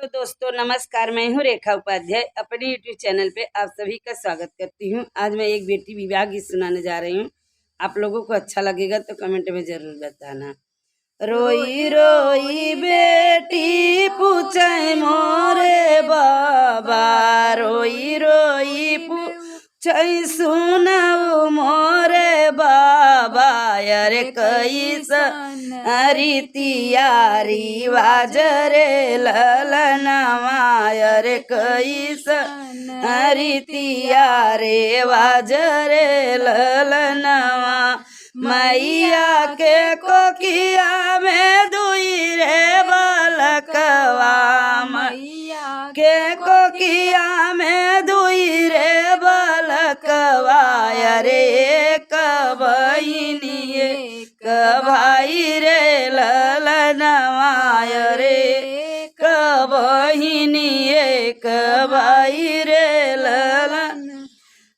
तो दोस्तों नमस्कार, मैं हूँ रेखा उपाध्याय। अपने यूट्यूब चैनल पे आप सभी का स्वागत करती हूँ। आज मैं एक बेटी विवाह गीत सुनाने जा रही हूँ। आप लोगों को अच्छा लगेगा तो कमेंट में जरूर बताना। रोई रोई बेटी पूछे मोरे बाबा, रोई रोई पूछे सुनाऊ मोरे बाबा, अरे कैसन रीतियारी वाजरे ललनवा, अरे कैसन रीतिया रे वाजरे ललनवा। मैया के कोकिया में दुई रे बालकवा, मैया के कोकिया में दुई रे बालकवा, अरे एक बहिनी एक भाई रे ललनवा, अरे एक बहिनी एक भाई रे ललन।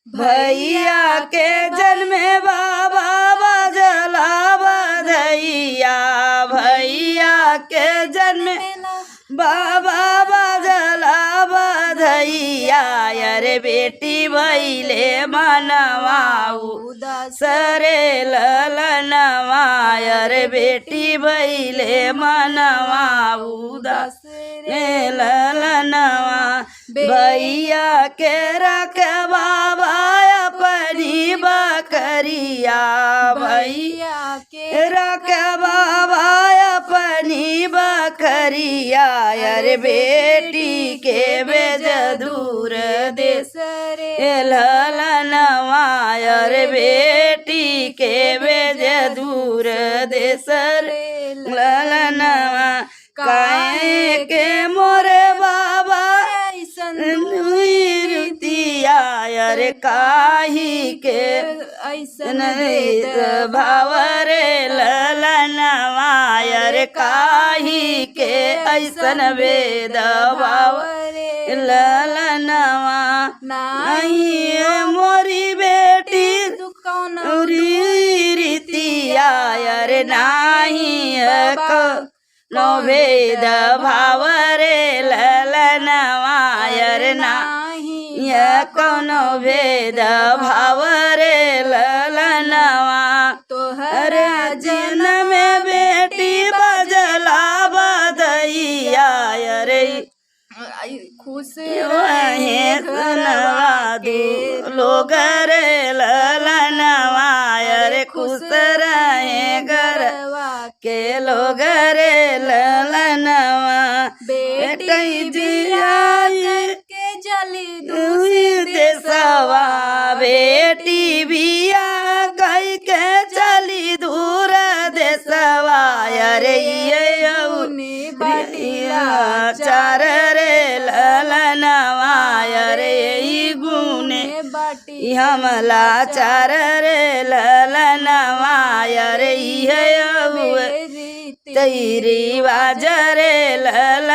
भैया के जन्मे बाबा बजला बधैया, भैया के जन्मे बाबा बजला बधैया, अरे बेटी भैले मनवा उदास रे ललनवा, अरे बेटी भैले मनवा उदास रे ललनवा। भैया के रख बाबा अपनी बकरिया, भैया के रख बाबा अपनी बकरिया, अरे बेटी के बेज दूर देश रे ललनवा, अरे बेटी के बेज दूर देश रे ललनवा। काहे के मोरे बाबा रीतिया, अरे काही के ऐसन भेद भाव रे ललनवा, अरे काही के ऐसन भेद भाव रे ललनवा। नहीं मोरी बेटी रीतिया, अरे नाही नो भेद भाव रे ललनवा, अरे नाही कोनो भेद भाव रे ललनवा। तोहर जन्म में बेटी बजला बधैया, अरे खुश रहे घरवा दू लोग रे ललनवा, अरे खुश रहे घरवा के लोग रे ललनवा। बेटी जिया के जली दूसरी देशवा, बेटी बिया गई के चली दूर देशवा, अरे ये औनी बटिया चार रे ललनवा, अरे ई गुने बटी हमला चार रे ललनवा, अरे ये तेरी बाजरे लल